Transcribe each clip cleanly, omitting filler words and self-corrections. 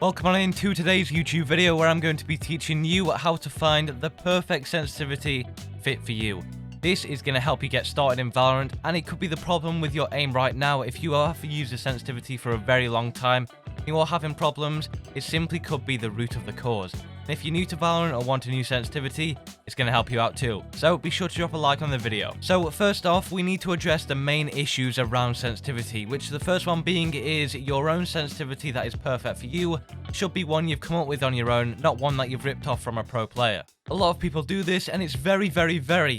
Welcome on into today's YouTube video where I'm going to be teaching you how to find the perfect sensitivity fit for you. This is going to help you get started in Valorant, and it could be the problem with your aim right now. If you have used the sensitivity for a very long time and you are having problems, it simply could be the root of the cause. And if you're new to Valorant or want a new sensitivity, it's going to help you out too. So be sure to drop a like on the video. So first off, we need to address the main issues around sensitivity, which the first one being is your own sensitivity that is perfect for you should be one you've come up with on your own, not one that you've ripped off from a pro player. A lot of people do this, and it's very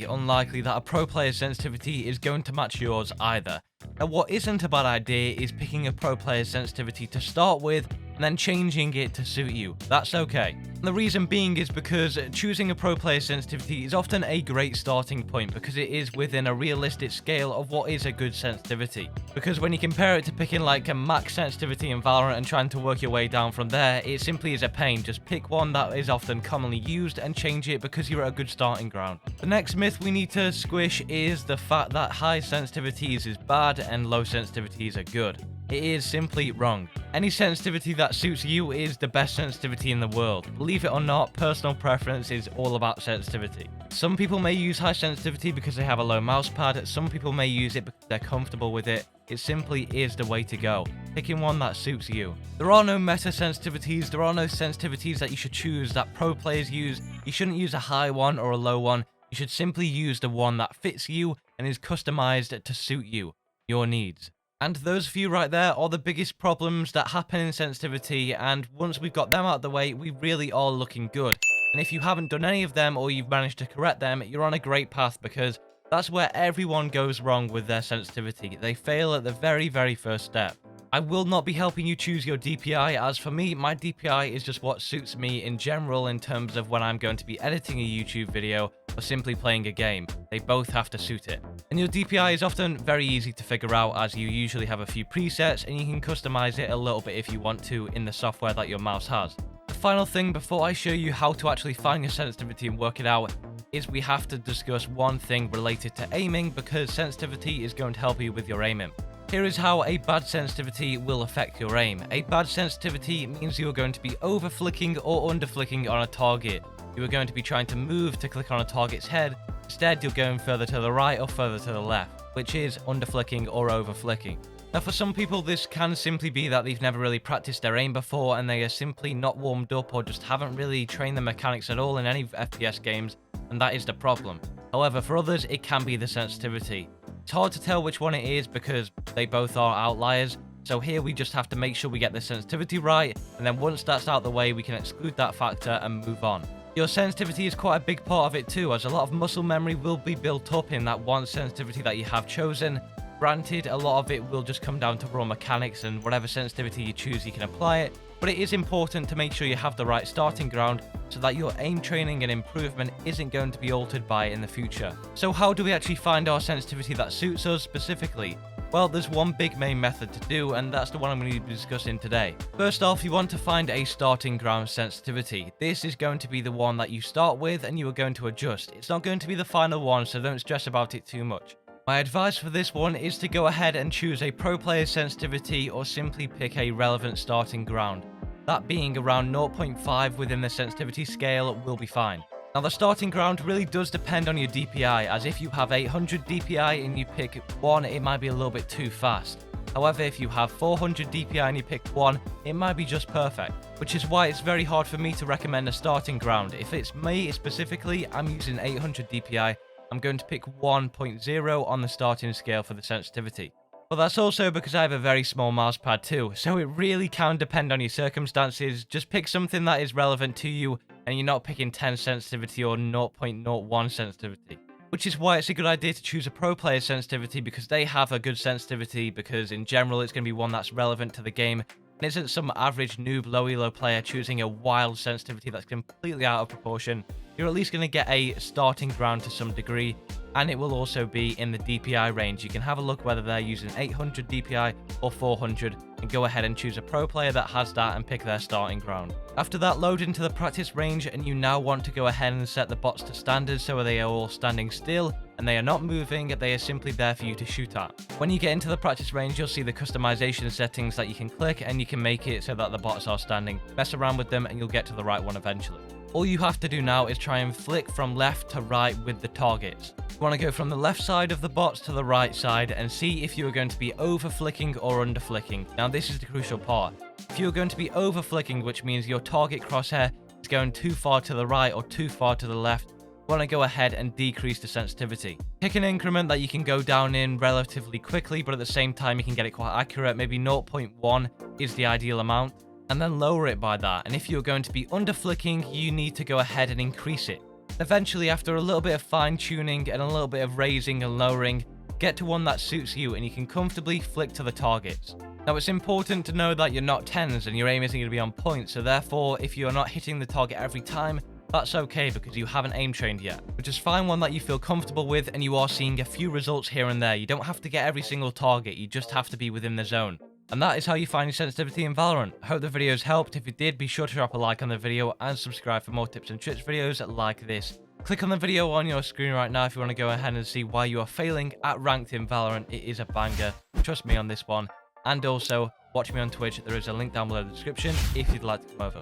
unlikely that a pro player's sensitivity is going to match yours either. Now, what isn't a bad idea is picking a pro player's sensitivity to start with and then changing it to suit you. That's okay. And the reason being is because choosing a pro player's sensitivity is often a great starting point because it is within a realistic scale of what is a good sensitivity. Because when you compare it to picking like a max sensitivity in Valorant and trying to work your way down from there, it simply is a pain. Just pick one that is often commonly used and change it because you're at a good starting ground. The next myth we need to squish is the fact that high sensitivities is bad and low sensitivities are good. It is simply wrong. Any sensitivity that suits you is the best sensitivity in the world. Believe it or not, personal preference is all about sensitivity. Some people may use high sensitivity because they have a low mouse pad. Some people may use it because they're comfortable with it. It simply is the way to go. Picking one that suits you. There are no meta sensitivities. There are no sensitivities that you should choose that pro players use. You shouldn't use a high one or a low one. You should simply use the one that fits you and is customized to suit you, your needs. And those few right there are the biggest problems that happen in sensitivity, and once we've got them out of the way, we really are looking good. And if you haven't done any of them or you've managed to correct them, you're on a great path because that's where everyone goes wrong with their sensitivity. They fail at the very first step. I will not be helping you choose your DPI, as for me, my DPI is just what suits me in general in terms of when I'm going to be editing a YouTube video or simply playing a game. They both have to suit it. And your DPI is often very easy to figure out, as you usually have a few presets and you can customize it a little bit if you want to in the software that your mouse has. The final thing before I show you how to actually find your sensitivity and work it out is we have to discuss one thing related to aiming, because sensitivity is going to help you with your aiming. Here is how a bad sensitivity will affect your aim. A bad sensitivity means you are going to be over flicking or under flicking on a target. You are going to be trying to move to click on a target's head. Instead, you're going further to the right or further to the left, which is under flicking or over flicking. Now, for some people, this can simply be that they've never really practiced their aim before and they are simply not warmed up or just haven't really trained the mechanics at all in any FPS games, and that is the problem. However, for others, it can be the sensitivity. It's hard to tell which one it is because they both are outliers, so here we just have to make sure we get the sensitivity right, and then once that's out the way, we can exclude that factor and move on. Your sensitivity is quite a big part of it too, as a lot of muscle memory will be built up in that one sensitivity that you have chosen. Granted, a lot of it will just come down to raw mechanics, and whatever sensitivity you choose, you can apply it, but it is important to make sure you have the right starting ground so that your aim training and improvement isn't going to be altered by it in the future. So how do we actually find our sensitivity that suits us specifically? Well, there's one big main method to do, and that's the one I'm going to be discussing today. First off, you want to find a starting ground sensitivity. This is going to be the one that you start with and you are going to adjust. It's not going to be the final one, so don't stress about it too much. My advice for this one is to go ahead and choose a pro player sensitivity or simply pick a relevant starting ground. That being around 0.5 within the sensitivity scale will be fine. Now, the starting ground really does depend on your DPI, as if you have 800 DPI and you pick one, it might be a little bit too fast. However, if you have 400 DPI and you pick one, it might be just perfect, which is why it's very hard for me to recommend a starting ground. If it's me specifically, I'm using 800 DPI, I'm going to pick 1.0 on the starting scale for the sensitivity. But that's also because I have a very small mouse pad too, so it really can depend on your circumstances. Just pick something that is relevant to you, and you're not picking 10 sensitivity or 0.01 sensitivity. Which is why it's a good idea to choose a pro player sensitivity, because they have a good sensitivity, because in general it's going to be one that's relevant to the game, and isn't some average noob low elo player choosing a wild sensitivity that's completely out of proportion. You're at least going to get a starting ground to some degree, and it will also be in the DPI range. You can have a look whether they're using 800 DPI or 400 and go ahead and choose a pro player that has that and pick their starting ground. After that, load into the practice range, and you now want to go ahead and set the bots to standard so they are all standing still and they are not moving, they are simply there for you to shoot at. When you get into the practice range, you'll see the customization settings that you can click, and you can make it so that the bots are standing. Mess around with them and you'll get to the right one eventually. All you have to do now is try and flick from left to right with the targets. You want to go from the left side of the bots to the right side and see if you are going to be over flicking or under flicking. Now this is the crucial part. If you're going to be over flicking, which means your target crosshair is going too far to the right or too far to the left, you want to go ahead and decrease the sensitivity. Pick an increment that you can go down in relatively quickly, but at the same time you can get it quite accurate. Maybe 0.1 is the ideal amount, and then lower it by that. And if you're going to be under flicking, you need to go ahead and increase it. Eventually, after a little bit of fine tuning and a little bit of raising and lowering, get to one that suits you and you can comfortably flick to the targets. Now it's important to know that you're not 10s and your aim isn't going to be on point, so therefore if you're not hitting the target every time, that's okay because you haven't aim trained yet. But just find one that you feel comfortable with and you are seeing a few results here and there. You don't have to get every single target, you just have to be within the zone. And that is how you find your sensitivity in Valorant. I hope the video has helped. If it did, be sure to drop a like on the video and subscribe for more tips and tricks videos like this. Click on the video on your screen right now if you want to go ahead and see why you are failing at ranked in Valorant. It is a banger. Trust me on this one. And also, watch me on Twitch. There is a link down below in the description if you'd like to come over.